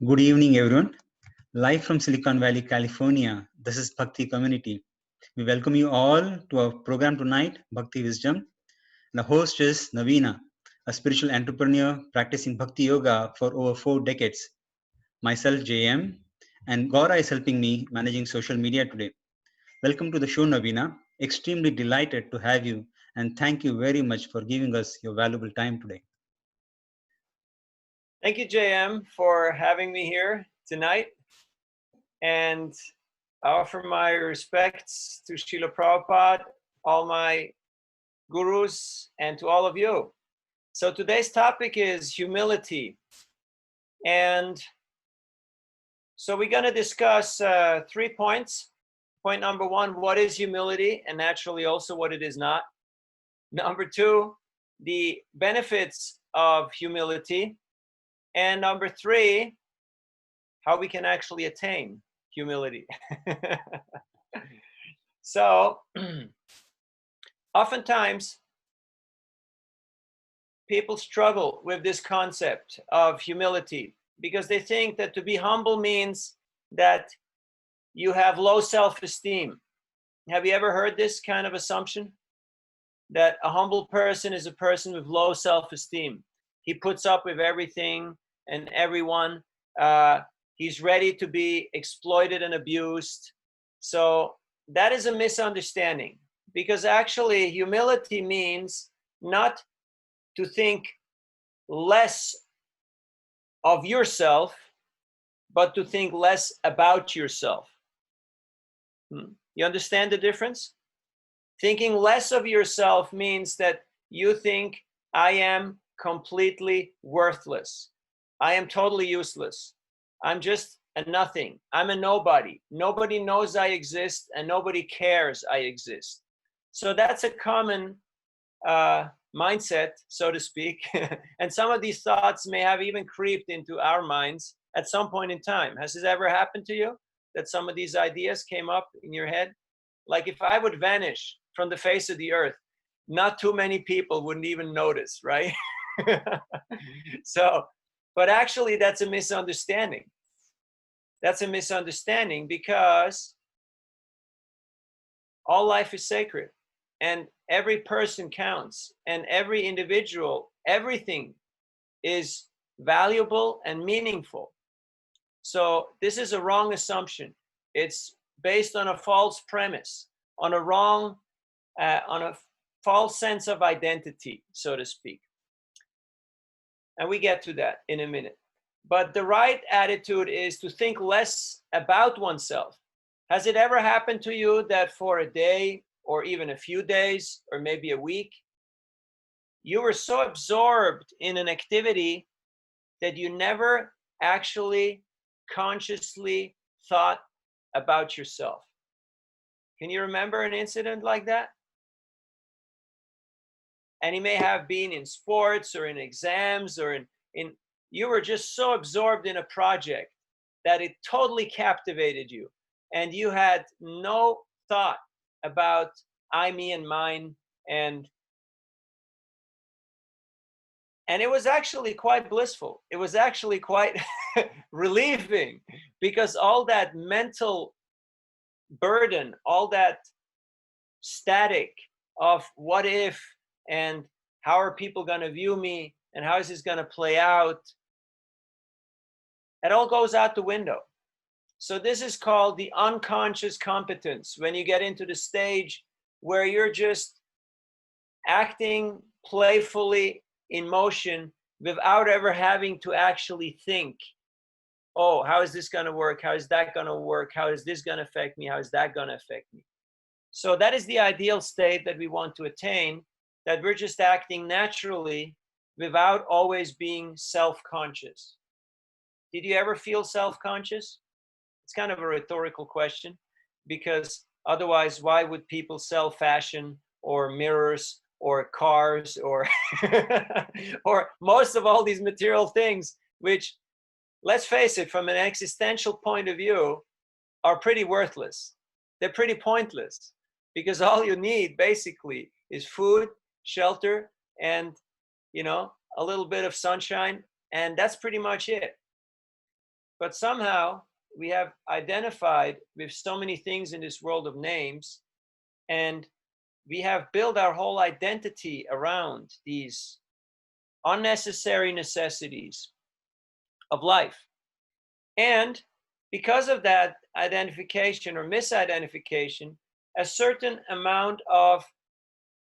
Good evening, everyone. Live from Silicon Valley, California. This is Bhakti Community. We welcome you all to our program tonight, Bhakti Wisdom. The host is Navina, a spiritual entrepreneur practicing Bhakti Yoga for over 4 decades. Myself, JM, and Gaura is helping me managing social media today. Welcome to the show, Navina. Extremely delighted to have you, and thank you very much for giving us your valuable time today. Thank you, JM, for having me here tonight. And I offer my respects to Srila Prabhupada, all my gurus, and to all of you. So today's topic is humility. And so we're going to discuss 3 points. Point number 1, what is humility? And naturally also what it is not. Number 2, the benefits of humility. And number 3, how we can actually attain humility. So, oftentimes, people struggle with this concept of humility because they think that to be humble means that you have low self-esteem. Have you ever heard this kind of assumption? That a humble person is a person with low self-esteem. He puts up with everything and everyone. He's ready to be exploited and abused. So that is a misunderstanding, because actually humility means not to think less of yourself, but to think less about yourself. You understand the difference? Thinking less of yourself means that you think, I am completely worthless. I am totally useless. I'm just a nothing. I'm a nobody. Nobody knows I exist and nobody cares I exist. So that's a common mindset, so to speak. And some of these thoughts may have even creeped into our minds at some point in time. Has this ever happened to you? That some of these ideas came up in your head? Like if I would vanish from the face of the earth, not too many people wouldn't even notice, right? So, but actually that's a misunderstanding. That's a misunderstanding because all life is sacred and every person counts and every individual, everything is valuable and meaningful. So this is a wrong assumption. It's based on a false premise, on a false sense of identity, so to speak. And we get to that in a minute. But the right attitude is to think less about oneself. Has it ever happened to you that for a day or even a few days or maybe a week, you were so absorbed in an activity that you never actually consciously thought about yourself? Can you remember an incident like that? And it may have been in sports or in exams or in you were just so absorbed in a project that it totally captivated you. And you had no thought about I, me, and mine. And it was actually quite blissful. It was actually quite relieving, because all that mental burden, all that static of what if, and how are people going to view me, and how is this going to play out, it all goes out the window. So this is called the unconscious competence, when you get into the stage where you're just acting playfully in motion without ever having to actually think, oh, how is this going to work? How is that going to work? How is this going to affect me? How is that going to affect me? So that is the ideal state that we want to attain, that we're just acting naturally without always being self-conscious. Did you ever feel self-conscious? It's kind of a rhetorical question, because otherwise, why would people sell fashion or mirrors or cars or or most of all these material things, which, let's face it, from an existential point of view, are pretty worthless. They're pretty pointless, because all you need basically is food, shelter, and a little bit of sunshine, and that's pretty much it. But somehow we have identified with so many things in this world of names, and we have built our whole identity around these unnecessary necessities of life. And because of that identification or misidentification, a certain amount of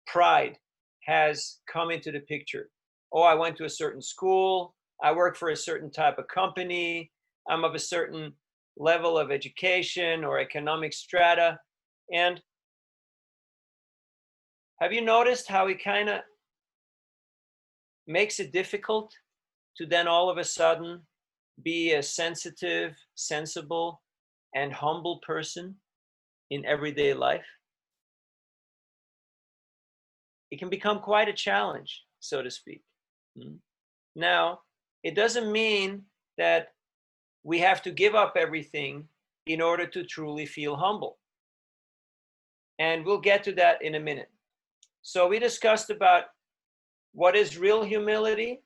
pride has come into the picture. Oh, I went to a certain school, I work for a certain type of company, I'm of a certain level of education or economic strata. And have you noticed how it kind of makes it difficult to then all of a sudden be a sensitive, sensible, and humble person in everyday life? It can become quite a challenge, so to speak. Now, it doesn't mean that we have to give up everything in order to truly feel humble. And we'll get to that in a minute. So we discussed about what is real humility.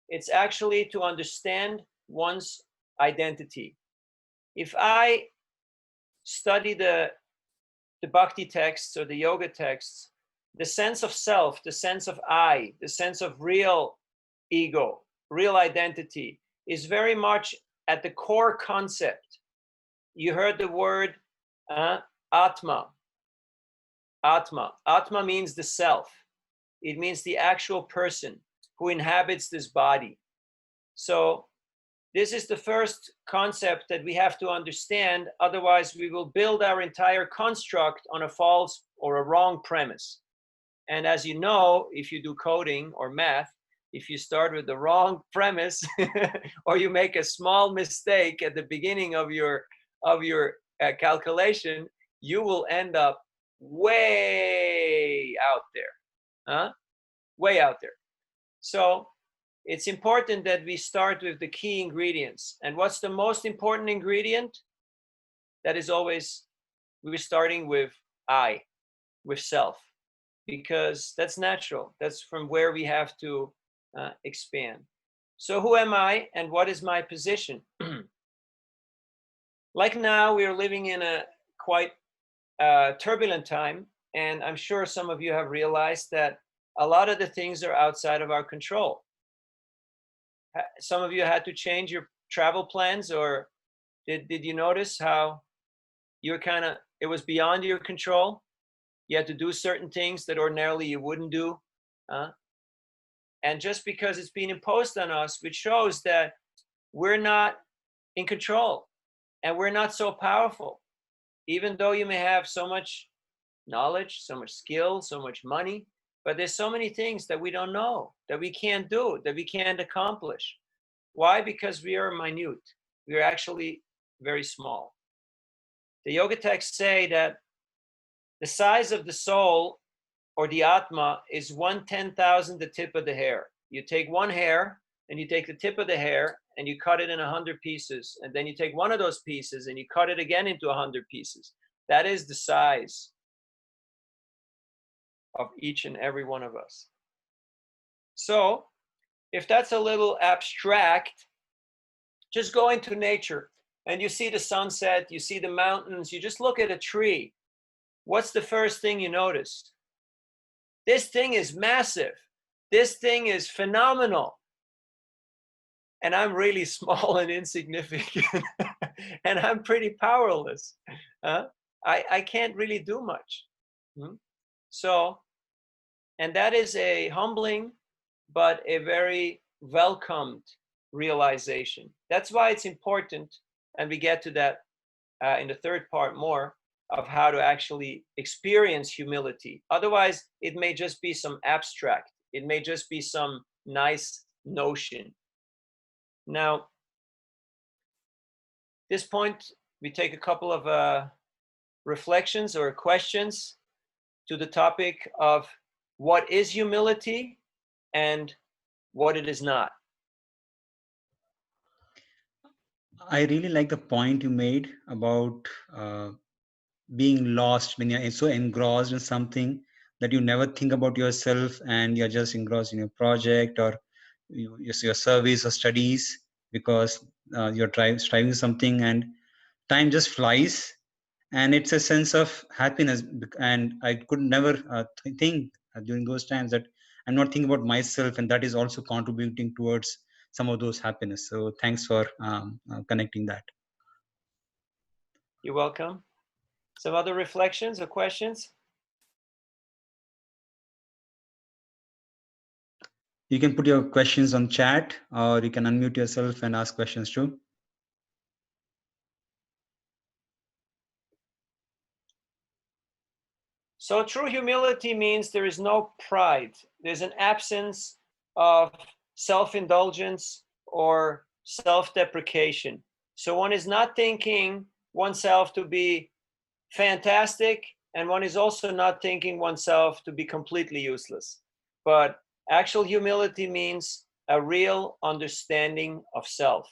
It's actually to understand one's identity. If I study the Bhakti texts or the yoga texts, the sense of self, the sense of I, the sense of real ego, real identity is very much at the core concept. You heard the word Atma. Atma. Atma means the self. It means the actual person who inhabits this body. So this is the first concept that we have to understand. Otherwise, we will build our entire construct on a false or a wrong premise. And as you know, if you do coding or math, if you start with the wrong premise or you make a small mistake at the beginning of your calculation, you will end up way out there, way out there. So it's important that we start with the key ingredients. And what's the most important ingredient? That is always, we're starting with I, with self, because that's natural. That's from where we have to expand. So who am I and what is my position? Like now, we are living in a quite turbulent time, and I'm sure some of you have realized that a lot of the things are outside of our control. Some of you had to change your travel plans, or did you notice how you're it was beyond your control? You had to do certain things that ordinarily you wouldn't do. And just because it's being imposed on us, which shows that we're not in control and we're not so powerful. Even though you may have so much knowledge, so much skill, so much money, but there's so many things that we don't know, that we can't do, that we can't accomplish. Why? Because we are minute. We are actually very small. The yoga texts say that the size of the soul or the Atma is 1/10,000 the tip of the hair. You take one hair and you take the tip of the hair and you cut it in 100 pieces. And then you take one of those pieces and you cut it again into 100 pieces. That is the size of each and every one of us. So if that's a little abstract, just go into nature and you see the sunset, you see the mountains, you just look at a tree. What's the first thing you notice? This thing is massive. This thing is phenomenal. And I'm really small and insignificant. And I'm pretty powerless. I can't really do much. So, and that is a humbling, but a very welcomed realization. That's why it's important, and we get to that in the third part more, of how to actually experience humility. Otherwise, it may just be some abstract. It may just be some nice notion. Now, this point, we take a couple of reflections or questions to the topic of what is humility and what it is not. I really like the point you made about being lost when you're so engrossed in something that you never think about yourself, and you're just engrossed in your project or your service or studies. because you're striving something, and time just flies, and it's a sense of happiness. And I could never think during those times that I'm not thinking about myself, and that is also contributing towards some of those happiness. So thanks for connecting that. You're welcome. Some other reflections or questions? You can put your questions on chat, or you can unmute yourself and ask questions too. So true humility means there is no pride. There's an absence of self-indulgence or self-deprecation. So one is not thinking oneself to be fantastic, and one is also not thinking oneself to be completely useless. But actual humility means a real understanding of self.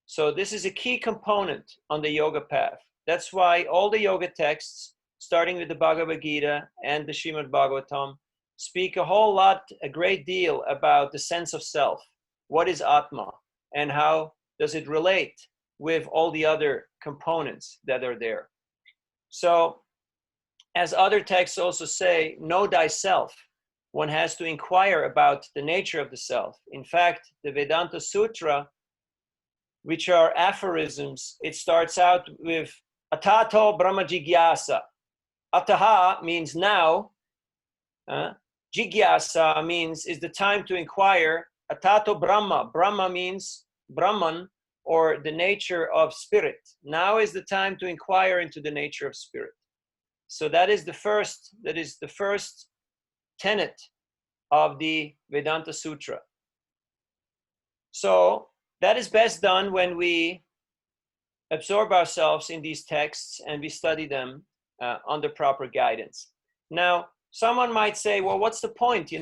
So this is a key component on the yoga path. That's why all the yoga texts, starting with the Bhagavad Gita and the Srimad Bhagavatam, speak a great deal about the sense of self. What is Atma, and how does it relate with all the other components that are there? So, as other texts also say, know thyself. One has to inquire about the nature of the self. In fact, the Vedanta Sutra, which are aphorisms, it starts out with Atato Brahma Jigyasa. Ataha means now. Jigyasa means is the time to inquire. Atato Brahma. Brahma means Brahman, or the nature of spirit. Now is the time to inquire into the nature of spirit. So that is the first tenet of the Vedanta Sutra. So that is best done when we absorb ourselves in these texts and we study them under proper guidance. Now, someone might say, well, what's the point,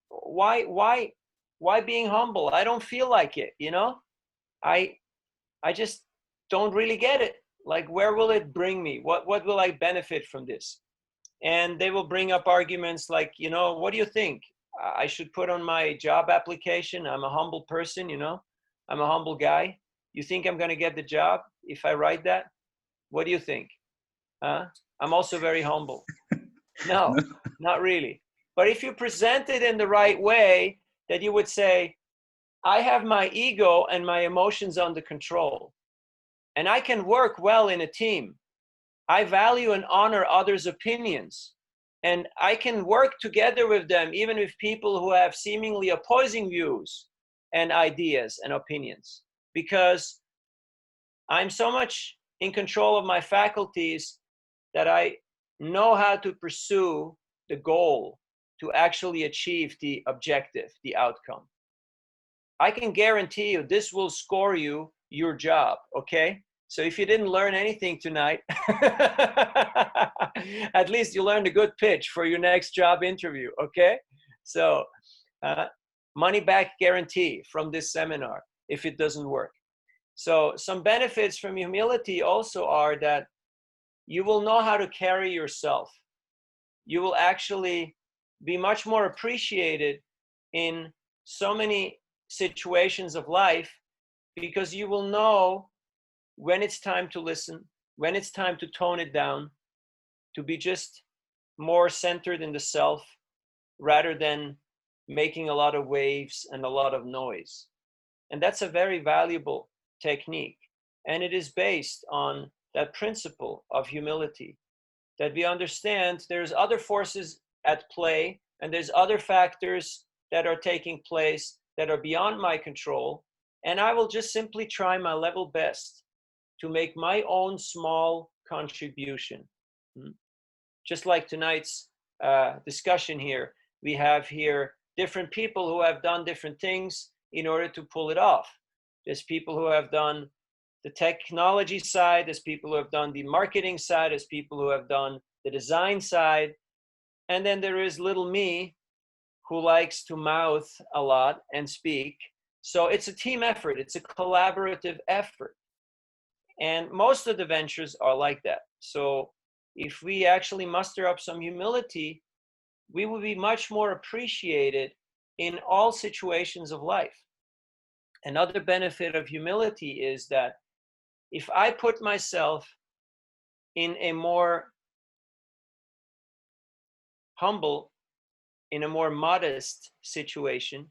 Why being humble? I don't feel like it, I just don't really get it. Like, where will it bring me? What will I benefit from this? And they will bring up arguments like, what do you think? I should put on my job application, I'm a humble person, I'm a humble guy. You think I'm going to get the job if I write that? What do you think? I'm also very humble. No, not really. But if you present it in the right way, that you would say, I have my ego and my emotions under control, and I can work well in a team. I value and honor others' opinions, and I can work together with them, even with people who have seemingly opposing views and ideas and opinions, because I'm so much in control of my faculties that I know how to pursue the goal to actually achieve the objective, the outcome. I can guarantee you this will score you your job, okay? So if you didn't learn anything tonight, at least you learned a good pitch for your next job interview, okay? So money back guarantee from this seminar if it doesn't work. So some benefits from humility also are that you will know how to carry yourself. You will actually be much more appreciated in so many situations of life, because you will know when it's time to listen, when it's time to tone it down, to be just more centered in the self rather than making a lot of waves and a lot of noise. And that's a very valuable technique. And it is based on that principle of humility, that we understand there's other forces at play, and there's other factors that are taking place that are beyond my control. And I will just simply try my level best to make my own small contribution. Just like tonight's discussion here, we have here different people who have done different things in order to pull it off. There's people who have done the technology side, there's people who have done the marketing side, there's people who have done the design side, and then there is little me who likes to mouth a lot and speak. So it's a team effort, it's a collaborative effort. And most of the ventures are like that. So if we actually muster up some humility, we will be much more appreciated in all situations of life. Another benefit of humility is that if I put myself in a more humble, in a more modest situation,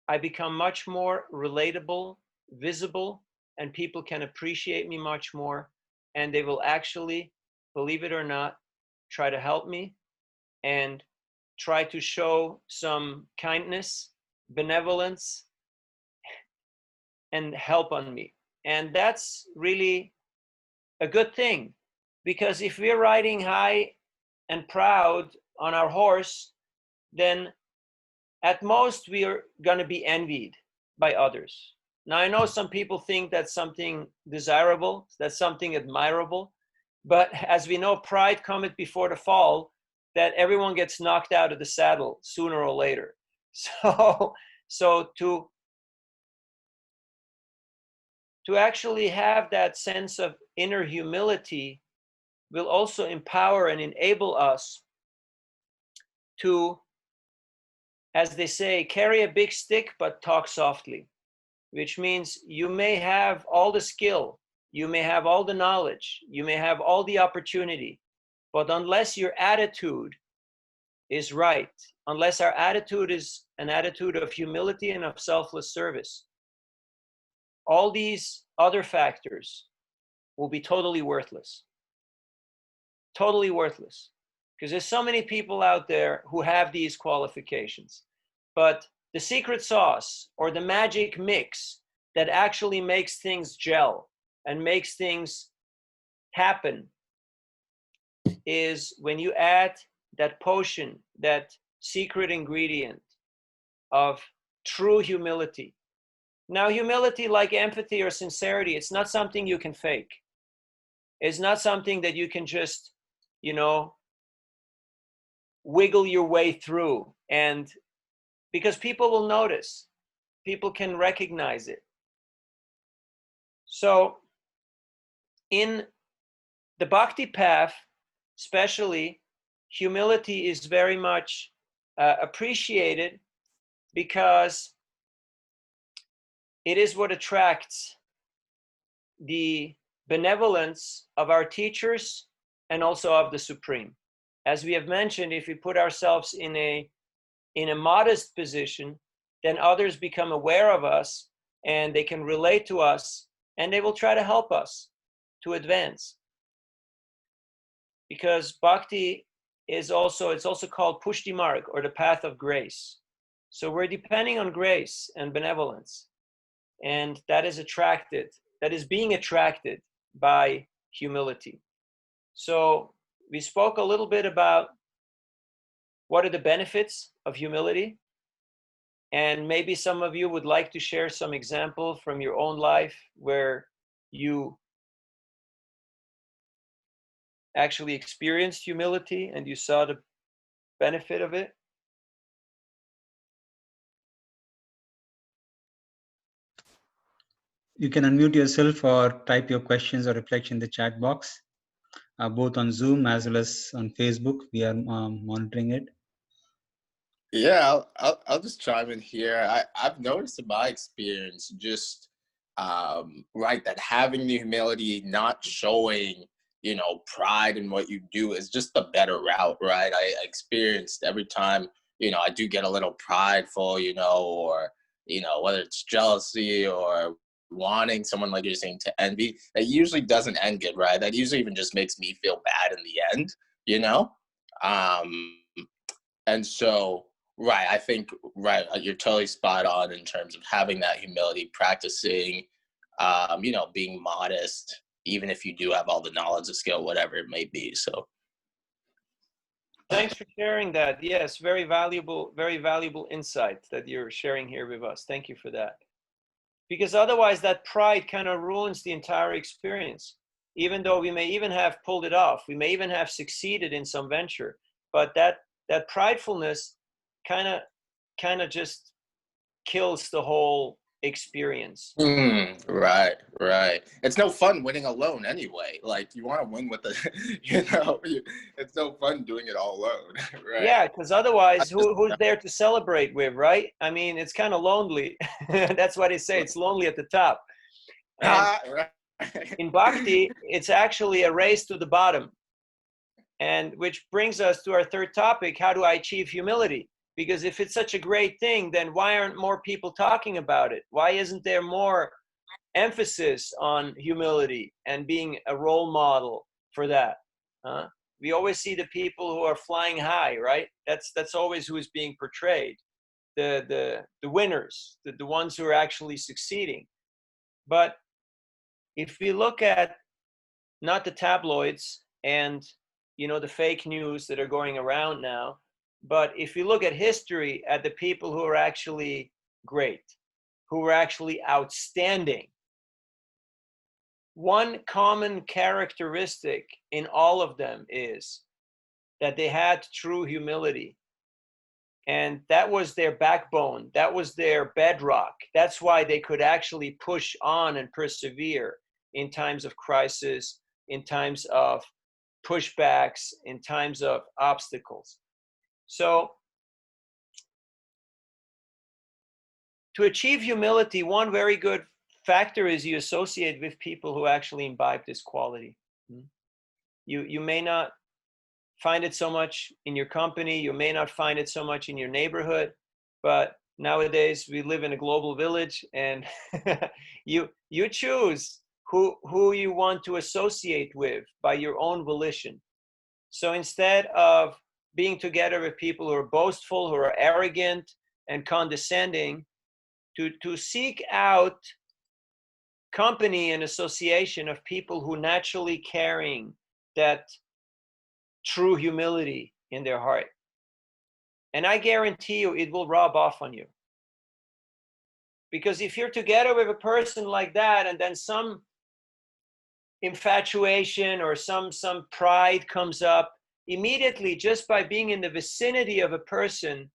I become much more relatable, visible, and people can appreciate me much more. And they will actually, believe it or not, try to help me and try to show some kindness, benevolence, and help on me. And that's really a good thing, because if we're riding high and proud on our horse, then at most we are going to be envied by others. Now, I know some people think that's something desirable, that's something admirable, but as we know, pride cometh before the fall, that everyone gets knocked out of the saddle sooner or later. So to actually have that sense of inner humility will also empower and enable us to, as they say, carry a big stick but talk softly, which means you may have all the skill, you may have all the knowledge, you may have all the opportunity, but unless your attitude is right, unless our attitude is an attitude of humility and of selfless service, all these other factors will be totally worthless. Totally worthless. Because there's so many people out there who have these qualifications. But the secret sauce or the magic mix that actually makes things gel and makes things happen is when you add that potion, that secret ingredient of true humility. Now, humility, like empathy or sincerity, it's not something you can fake. It's not something that you can just, wiggle your way through. And because people will notice, people can recognize it. So in the Bhakti path, especially, humility is very much appreciated, because it is what attracts the benevolence of our teachers and also of the Supreme. As we have mentioned, if we put ourselves in a modest position, then others become aware of us and they can relate to us and they will try to help us to advance. Because bhakti is also, it's also called pushti marg, or the path of grace. So we're depending on grace and benevolence, and that is being attracted by humility. So we spoke a little bit about what are the benefits of humility, and maybe some of you would like to share some example from your own life where you actually experienced humility and you saw the benefit of it. You can unmute yourself or type your questions or reflection in the chat box, both on Zoom as well as on Facebook. We are monitoring it. Yeah, I'll just chime in here. I've noticed in my experience just right, that having the humility, not showing pride in what you do is just the better route, right? I experienced every time I do get a little prideful, or whether it's jealousy or wanting someone, like you're saying, to envy, that usually doesn't end good, right? That usually even just makes me feel bad in the end. And so, right, I think, right, you're totally spot on in terms of having that humility, practicing, being modest, even if you do have all the knowledge, the skill, whatever it may be. So Thanks for sharing that. Yes, very valuable insight that you're sharing here with us. Thank you for that. Because otherwise that pride kind of ruins the entire experience. Even though we may even have pulled it off, we may even have succeeded in some venture, but that pridefulness kind of just kills the whole experience. Right, right. It's no fun winning alone anyway. Like you want to win with the, it's no fun doing it all alone, right? Yeah, because otherwise, who's there to celebrate with, right? I mean, it's kind of lonely. That's why they say it's lonely at the top. And Right. in Bhakti, it's actually a race to the bottom. And which brings us to our third topic: how do I achieve humility? Because if it's such a great thing, then why aren't more people talking about it? Why isn't there more emphasis on humility and being a role model for that? We always see the people who are flying high, right? That's always who is being portrayed, the winners, the ones who are actually succeeding. But if we look at not the tabloids and the fake news that are going around now, but if you look at history, at the people who are actually great, who are actually outstanding, one common characteristic in all of them is that they had true humility. And that was their backbone. That was their bedrock. That's why they could actually push on and persevere in times of crisis, in times of pushbacks, in times of obstacles. So to achieve humility, one very good factor is you associate with people who actually imbibe this quality. You may not find it so much in your company, you may not find it so much in your neighborhood, but nowadays we live in a global village, and you choose who you want to associate with by your own volition. So instead of being together with people who are boastful, who are arrogant and condescending, to seek out company and association of people who naturally carrying that true humility in their heart. And I guarantee you it will rub off on you. Because if you're together with a person like that, and then some infatuation or some pride comes up, immediately, just by being in the vicinity of a person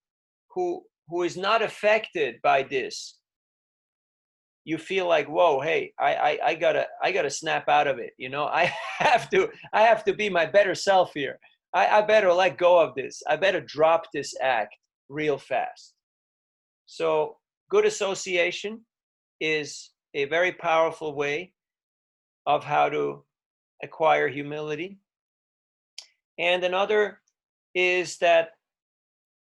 who is not affected by this, you feel like, whoa, hey, I gotta snap out of it. I have to be my better self here. I better let go of this. I better drop this act real fast. So good association is a very powerful way of how to acquire humility. And another is that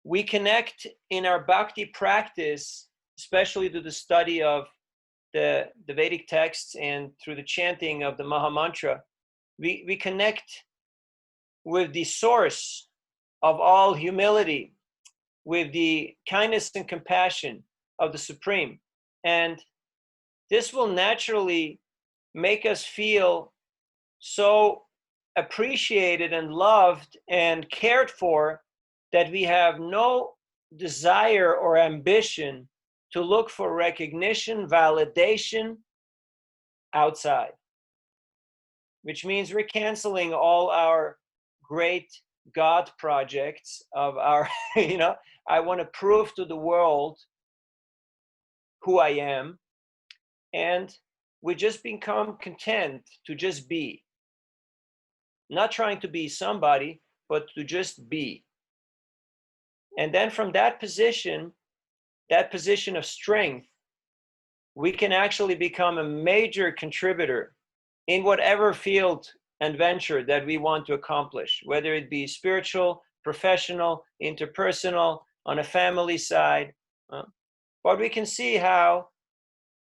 we connect in our bhakti practice, especially through the study of the Vedic texts and through the chanting of the Maha Mantra, we connect with the source of all humility, with the kindness and compassion of the Supreme. And this will naturally make us feel so appreciated and loved and cared for that we have no desire or ambition to look for recognition, validation outside. Which means we're canceling all our great God projects of our, I want to prove to the world who I am. And we just become content to just be. Not trying to be somebody, but to just be. And then from that position of strength, we can actually become a major contributor in whatever field and venture that we want to accomplish, whether it be spiritual, professional, interpersonal, on a family side. But we can see how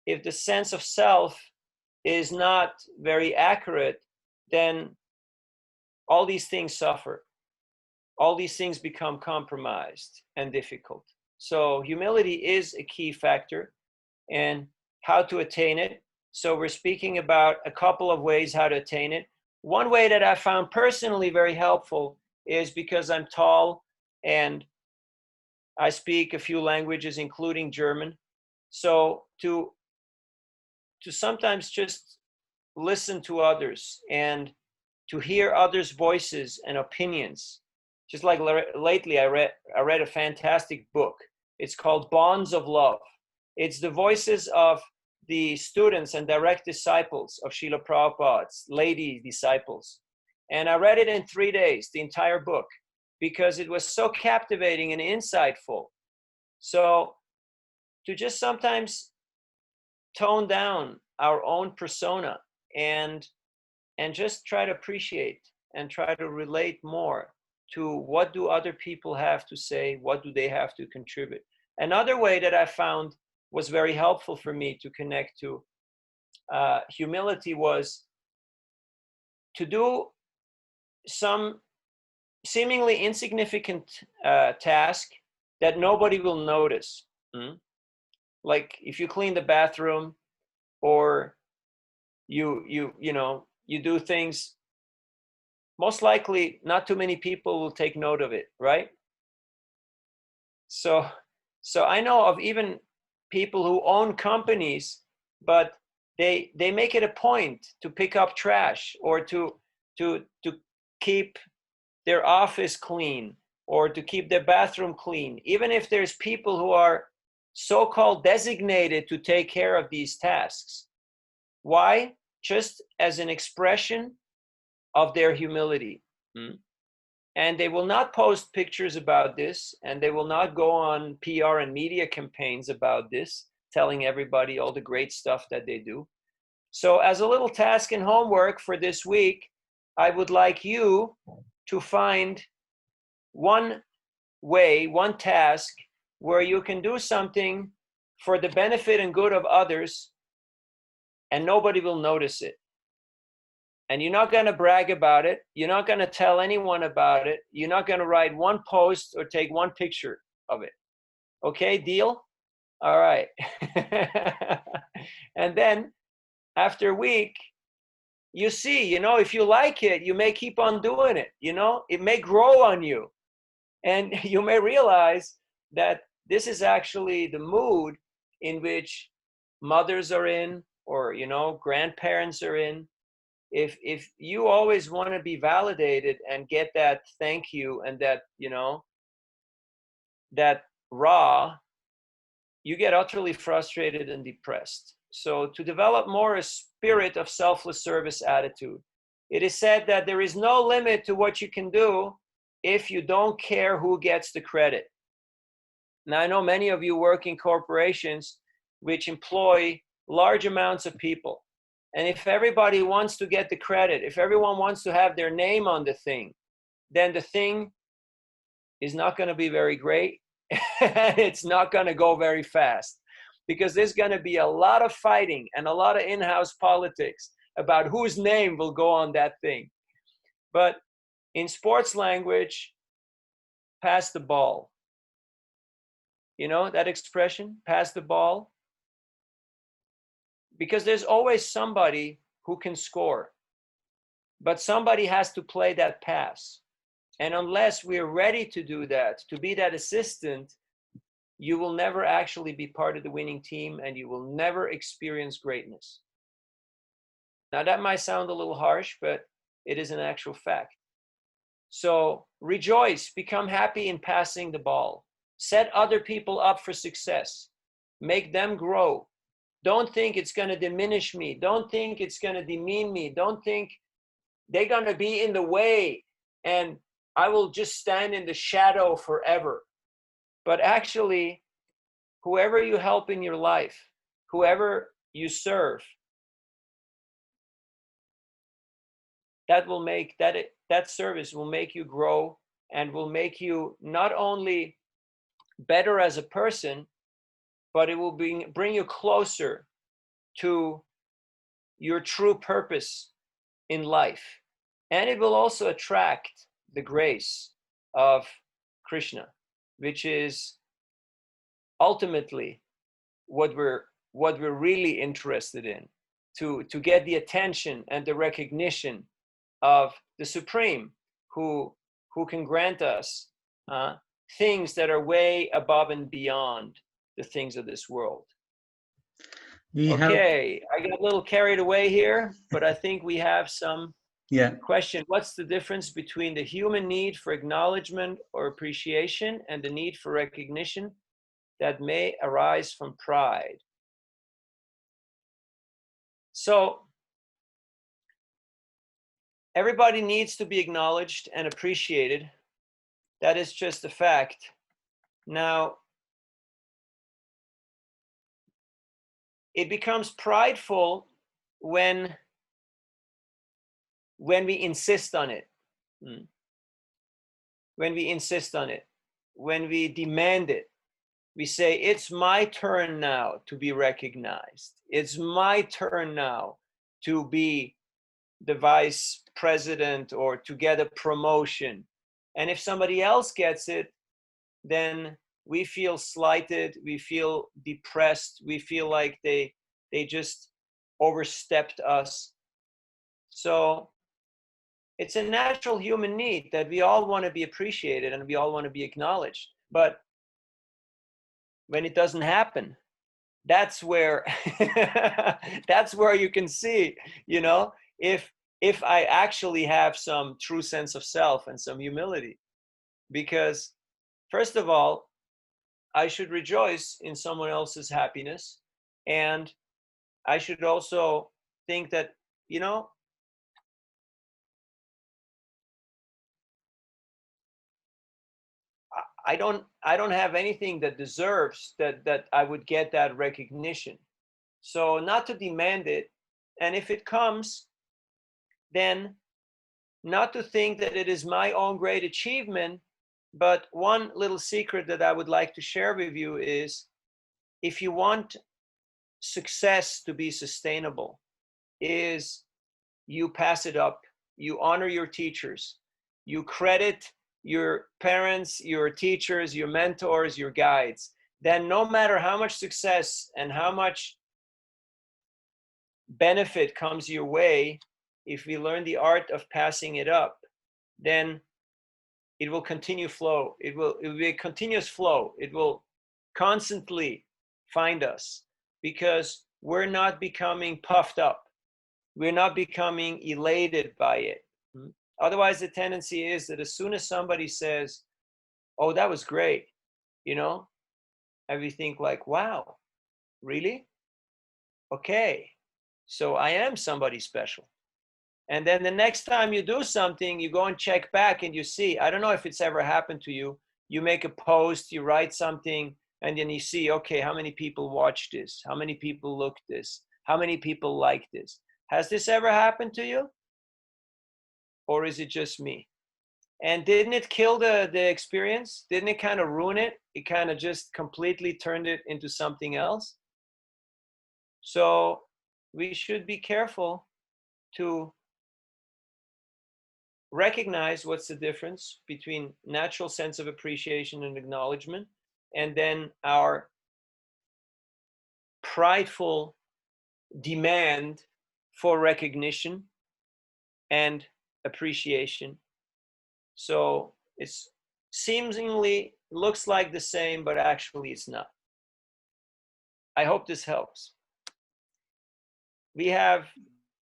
if the sense of self is not very accurate, then all these things suffer. All these things become compromised and difficult. So humility is a key factor, and how to attain it. So we're speaking about a couple of ways how to attain it. One way that I found personally very helpful is because I'm tall and I speak a few languages, including German. So to sometimes just listen to others and to hear others' voices and opinions. Just like lately, I read a fantastic book. It's called Bonds of Love. It's the voices of the students and direct disciples of Srila Prabhupada's lady disciples. And I read it in 3 days, the entire book, because it was so captivating and insightful. So to just sometimes tone down our own persona and just try to appreciate and try to relate more to what do other people have to say, what do they have to contribute. Another way that I found was very helpful for me to connect to humility was to do some seemingly insignificant task that nobody will notice. Like if you clean the bathroom, or you do things, most likely not too many people will take note of it, right? So I know of even people who own companies, but they make it a point to pick up trash, or to keep their office clean, or to keep their bathroom clean, even if there's people who are so-called designated to take care of these tasks. Why? Just as an expression of their humility. And they will not post pictures about this, and they will not go on PR and media campaigns about this, telling everybody all the great stuff that they do. So as a little task and homework for this week, I would like you to find one way, one task where you can do something for the benefit and good of others, and nobody will notice it. And you're not going to brag about it. You're not going to tell anyone about it. You're not going to write one post or take one picture of it. Okay, deal? All right. And then after a week, you see, if you like it, you may keep on doing it. It may grow on you. And you may realize that this is actually the mood in which mothers are in, or, grandparents are in. If you always want to be validated and get that thank you and that, that raw, you get utterly frustrated and depressed. So to develop more a spirit of selfless service attitude, it is said that there is no limit to what you can do if you don't care who gets the credit. Now, I know many of you work in corporations which employ large amounts of people. And if everybody wants to get the credit, if everyone wants to have their name on the thing, then the thing is not going to be very great. It's not going to go very fast, because there's going to be a lot of fighting and a lot of in-house politics about whose name will go on that thing. But in sports language, pass the ball. You know that expression, pass the ball? Because there's always somebody who can score, but somebody has to play that pass. And unless we're ready to do that, to be that assistant, you will never actually be part of the winning team, and you will never experience greatness. Now that might sound a little harsh, but it is an actual fact. So rejoice, become happy in passing the ball. Set other people up for success. Make them grow. Don't think it's going to diminish me. Don't think it's going to demean me. Don't think they're going to be in the way and I will just stand in the shadow forever. But actually, whoever you help in your life, whoever you serve, that will make that service will make you grow and will make you not only better as a person, but it will bring you closer to your true purpose in life. And it will also attract the grace of Krishna, which is ultimately what we're really interested in, to get the attention and the recognition of the Supreme, who can grant us things that are way above and beyond the things of this world. Okay, I got a little carried away here, but I think we have some question. What's the difference between the human need for acknowledgement or appreciation and the need for recognition? that may arise from pride. So everybody needs to be acknowledged and appreciated. That is just a fact. Now, it becomes prideful when we insist on it. When we insist on it, when we demand it, we say, it's my turn now to be recognized. It's my turn now to be the vice president or to get a promotion. And if somebody else gets it, then we feel slighted, we feel depressed, we feel like they just overstepped us. So it's a natural human need that we all want to be appreciated and we all want to be acknowledged. But when it doesn't happen, that's where that's where you can see, you know, if I actually have some true sense of self and some humility. Because first of all, I should rejoice in someone else's happiness, and I should also think that, you know, I don't have anything that deserves that I would get that recognition. So not to demand it, and if it comes, then not to think that it is my own great achievement. But one little secret that I would like to share with you is, if you want success to be sustainable, is you pass it up, you honor your teachers, you credit your parents, your teachers, your mentors, your guides. Then no matter how much success and how much benefit comes your way, if we learn the art of passing it up, then it will continue flow. It will be a continuous flow. It will constantly find us, because we're not becoming puffed up. We're not becoming elated by it. Otherwise, the tendency is that as soon as somebody says, oh, that was great, you know, and we think like, wow, really? Okay, so I am somebody special. And then the next time you do something, you go and check back and you see, I don't know if it's ever happened to you, you make a post, you write something, and then you see, okay, how many people watched this? How many people looked this? How many people liked this? Has this ever happened to you? Or is it just me? And didn't it kill the experience? Didn't it kind of ruin it? It kind of just completely turned it into something else. So we should be careful to recognize what's the difference between natural sense of appreciation and acknowledgement, and then our prideful demand for recognition and appreciation. So it's seemingly looks like the same, but actually it's not. I hope this helps. We have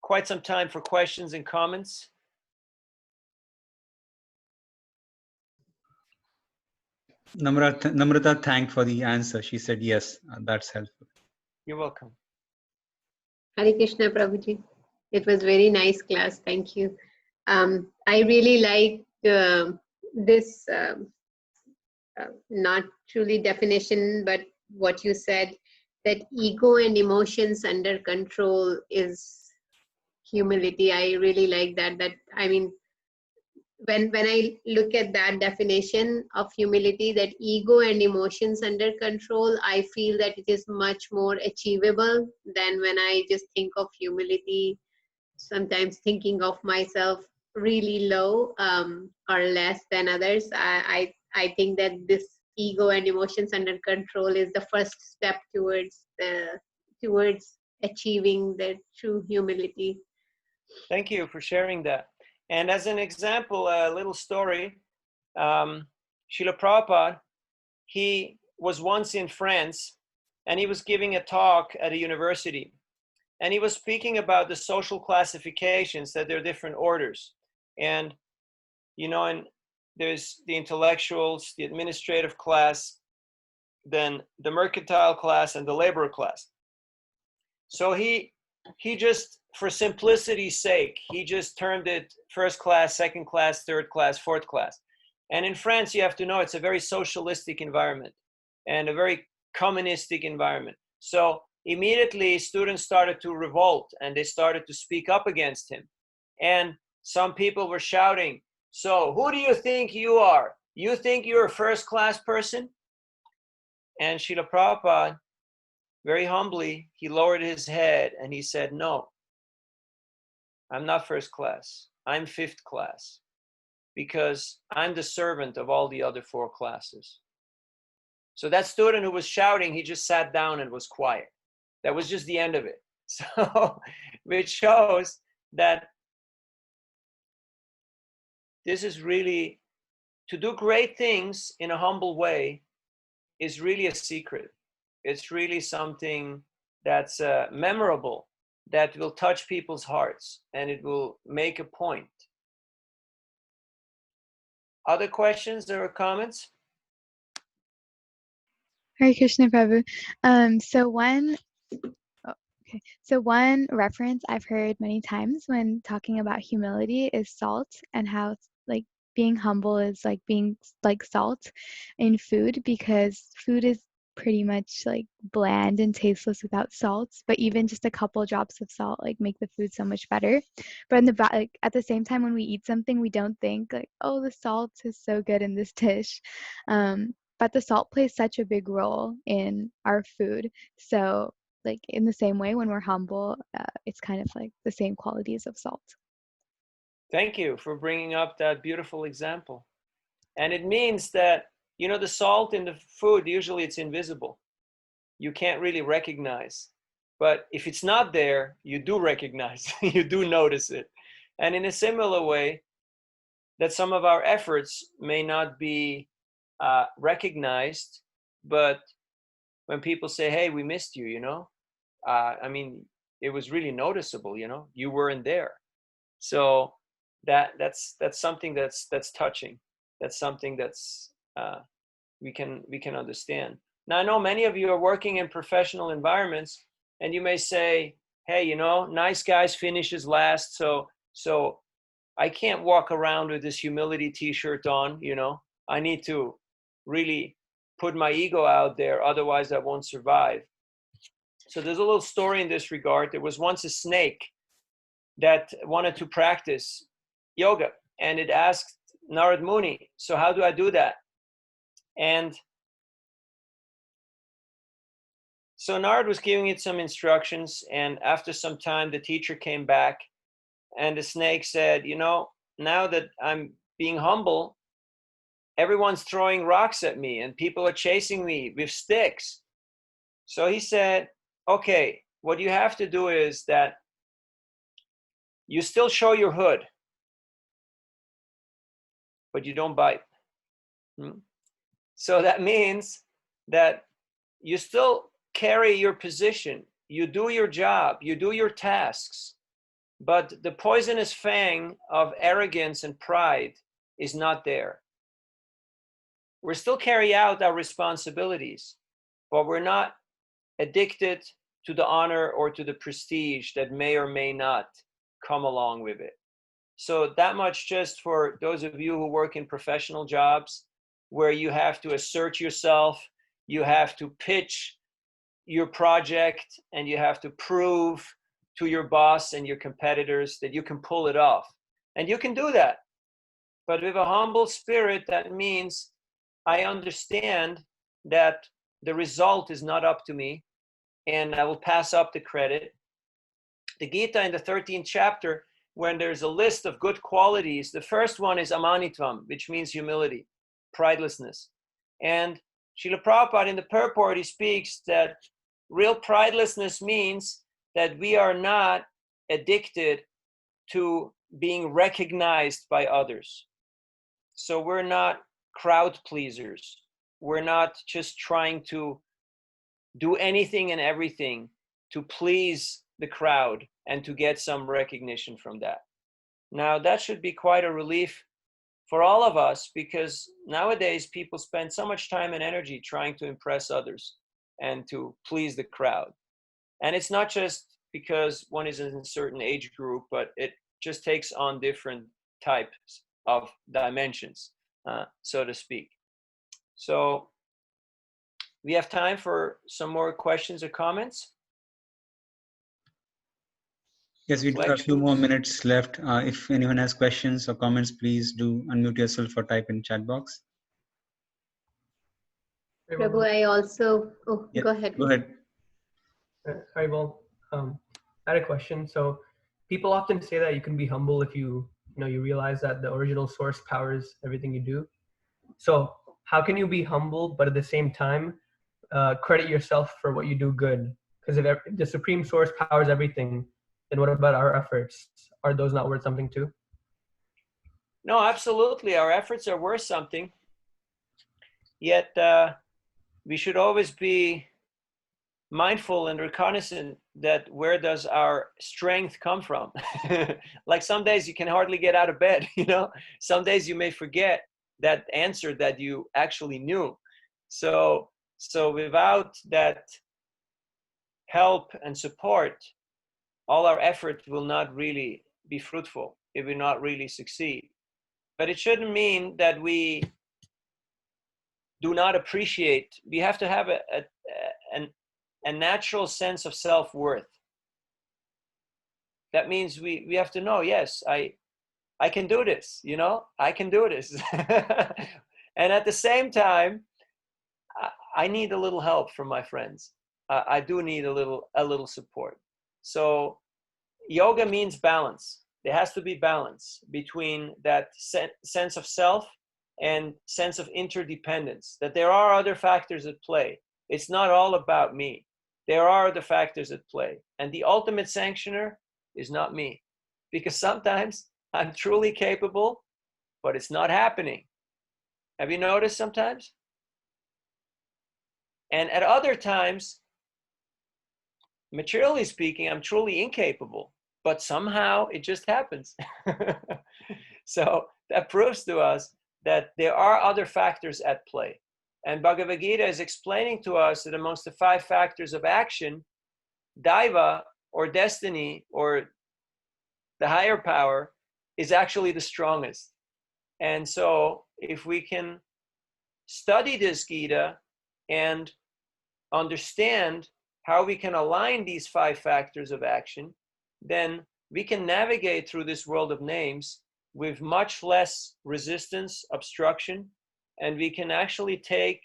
quite some time for questions and comments. Namrata thanked for the answer. She said yes, that's helpful. You're welcome. Hare Krishna, Prabhuji. It was very nice class. Thank you. I really like this, not truly definition, but what you said, that ego and emotions under control is humility. I really like that. That, I mean, when I look at that definition of humility, that ego and emotions under control, I feel that it is much more achievable than when I just think of humility, sometimes thinking of myself really low or less than others. I think that this ego and emotions under control is the first step towards achieving the true humility. Thank you for sharing that. And as an example, a little story, Srila Prabhupada, he was once in France and he was giving a talk at a university. And he was speaking about the social classifications, that there are different orders. And, you know, and there's the intellectuals, the administrative class, than the mercantile class and the laborer class. So he just, for simplicity's sake, he just termed it first class, second class, third class, fourth class. And in France, you have to know it's a very socialistic environment and a very communistic environment. So immediately students started to revolt and they started to speak up against him. And some people were shouting, "So who do you think you are? You think you're a first class person?" And Srila Prabhupada, very humbly, he lowered his head and he said, "No, I'm not first class. I'm fifth class, because I'm the servant of all the other four classes." So that student who was shouting, he just sat down and was quiet. That was just the end of it. So, which shows that this is really, to do great things in a humble way is really a secret. It's really something that's memorable, that will touch people's hearts, and it will make a point. Other questions or comments? Hare Krishna Prabhu. So one reference I've heard many times when talking about humility is salt, and how like being humble is like being like salt in food, because food is pretty much like bland and tasteless without salt, but even just a couple drops of salt like make the food so much better. But in the like at the same time, when we eat something, we don't think like, oh, the salt is so good in this dish, but the salt plays such a big role in our food. So like in the same way, when we're humble, it's kind of like the same qualities of salt. Thank you for bringing up that beautiful example. And it means that, you know, the salt in the food, usually it's invisible. You can't really recognize. But if it's not there, you do recognize, you do notice it. And in a similar way, that some of our efforts may not be recognized, but when people say, "Hey, we missed you," you know, I mean, it was really noticeable, you know, you weren't there. So that's something that's touching. That's something that's we can understand. Now, I know many of you are working in professional environments, and you may say, "Hey, you know, nice guys finishes last, so I can't walk around with this humility t-shirt on, you know. I need to really put my ego out there, otherwise I won't survive." So there's a little story in this regard. There was once a snake that wanted to practice yoga, and it asked Narad Muni, "So how do I do that?" And so Narad was giving it some instructions, and after some time, the teacher came back, and the snake said, "You know, now that I'm being humble, everyone's throwing rocks at me, and people are chasing me with sticks." So he said, "Okay, what you have to do is that you still show your hood, but you don't bite." So that means that you still carry your position, you do your job, you do your tasks, but the poisonous fang of arrogance and pride is not there. We're still carry out our responsibilities, but we're not addicted to the honor or to the prestige that may or may not come along with it. So that much just for those of you who work in professional jobs where you have to assert yourself, you have to pitch your project, and you have to prove to your boss and your competitors that you can pull it off. And you can do that. But with a humble spirit, that means I understand that the result is not up to me, and I will pass up the credit. The Gita in the 13th chapter, when there's a list of good qualities, the first one is amanitvam, which means humility, pridelessness. And Srila Prabhupada in the purport, he speaks that real pridelessness means that we are not addicted to being recognized by others. So we're not crowd pleasers. We're not just trying to do anything and everything to please the crowd and to get some recognition from that. Now, that should be quite a relief for all of us, because nowadays people spend so much time and energy trying to impress others and to please the crowd. And it's not just because one is in a certain age group, but it just takes on different types of dimensions, so to speak. So we have time for some more questions or comments. Yes, we've got a few more minutes left. If anyone has questions or comments, please do unmute yourself or type in chat box. Prabhu, I also, Yeah, go ahead. Go ahead. Hi, well, I had a question. So people often say that you can be humble if you realize that the original source powers everything you do. So how can you be humble, but at the same time, credit yourself for what you do good? Because if the supreme source powers everything, then what about our efforts? Are those not worth something too? No, absolutely. Our efforts are worth something. Yet we should always be mindful and recognizant that where does our strength come from? Like some days you can hardly get out of bed, Some days you may forget that answer that you actually knew. So without that help and support, all our effort will not really be fruitful. It will not really succeed. But it shouldn't mean that we do not appreciate. We have to have a natural sense of self-worth. That means we have to know, yes, I can do this, I can do this. And at the same time, I need a little help from my friends. I do need a little support. So yoga means balance. There has to be balance between that sense of self and sense of interdependence, that there are other factors at play. It's not all about me. There are other factors at play. And the ultimate sanctioner is not me. Because sometimes I'm truly capable, but it's not happening. Have you noticed sometimes? And at other times, materially speaking, I'm truly incapable, but somehow it just happens. So that proves to us that there are other factors at play. And Bhagavad Gita is explaining to us that amongst the 5 factors of action, Daiva, or destiny, or the higher power, is actually the strongest. And so if we can study this Gita and understand how we can align these 5 factors of action, then we can navigate through this world of names with much less resistance, obstruction, and we can actually take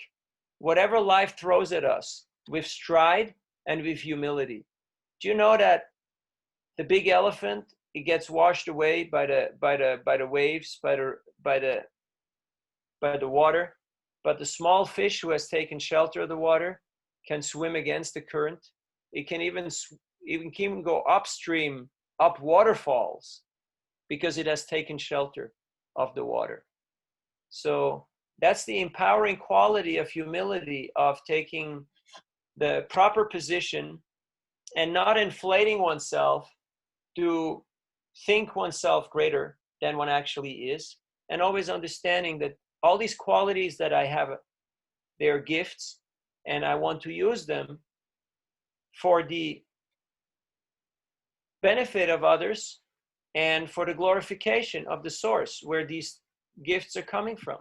whatever life throws at us with stride and with humility. Do you know that the big elephant, it gets washed away by the waves, by the water, but the small fish who has taken shelter of the water can swim against the current. It can even go upstream, up waterfalls, because it has taken shelter of the water. So that's the empowering quality of humility, of taking the proper position and not inflating oneself to think oneself greater than one actually is, and always understanding that all these qualities that I have, they're gifts, and I want to use them for the benefit of others and for the glorification of the source where these gifts are coming from.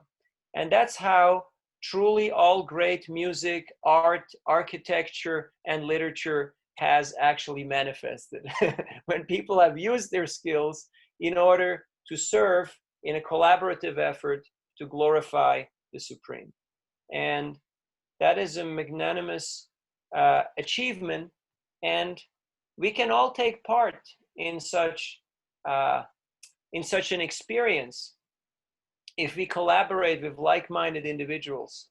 And that's how truly all great music, art, architecture, and literature has actually manifested. When people have used their skills in order to serve in a collaborative effort to glorify the Supreme. And that is a magnanimous achievement, and we can all take part in such an experience if we collaborate with like-minded individuals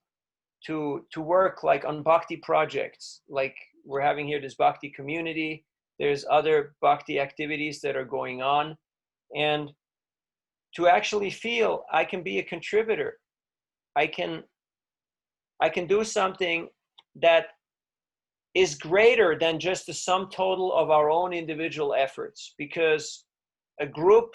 to work like on Bhakti projects, like we're having here this Bhakti community. There's other Bhakti activities that are going on, and to actually feel I can be a contributor. I can do something that is greater than just the sum total of our own individual efforts, because a group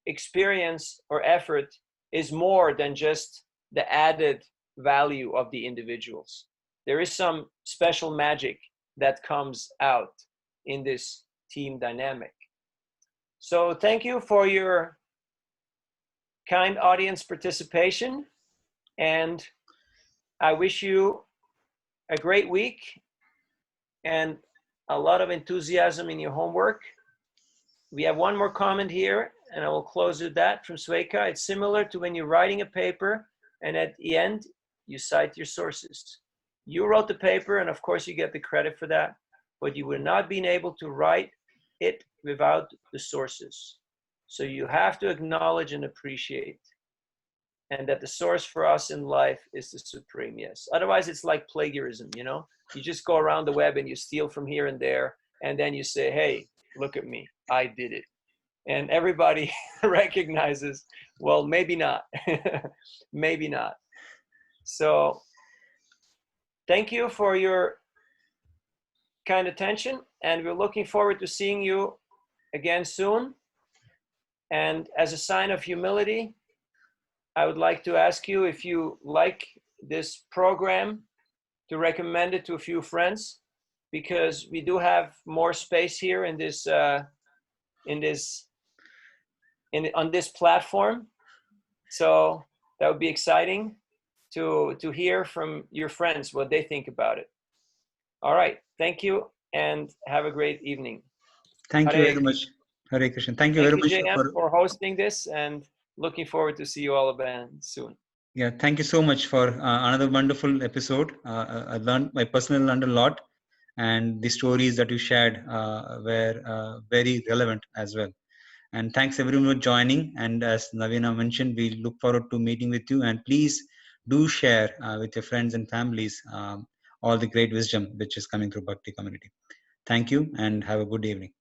experience or effort is more than just the added value of the individuals. There is some special magic that comes out in this team dynamic. So thank you for your kind audience participation, and I wish you a great week and a lot of enthusiasm in your homework. We have one more comment here, and I will close with that from Sweka. It's similar to when you're writing a paper, and at the end, you cite your sources. You wrote the paper, and of course, you get the credit for that, but you would not been able to write it without the sources. So you have to acknowledge and appreciate, and that the source for us in life is the supreme, yes. Otherwise, it's like plagiarism, you know? You just go around the web and you steal from here and there, and then you say, hey, look at me, I did it. And everybody recognizes, well, maybe not, maybe not. So thank you for your kind attention, and we're looking forward to seeing you again soon. And as a sign of humility, I would like to ask you, if you like this program, to recommend it to a few friends, because we do have more space here in this on this platform. So that would be exciting to hear from your friends what they think about it. All right, thank you, and have a great evening. Thank you Hare very much, Hare Krishna. Thank you Thank very you, much JM, for hosting this, and looking forward to see you all again soon. Yeah, thank you so much for another wonderful episode. I personally learned a lot, and the stories that you shared were very relevant as well. And thanks everyone for joining. And as Navina mentioned, we look forward to meeting with you. And please do share with your friends and families all the great wisdom which is coming through Bhakti community. Thank you, and have a good evening.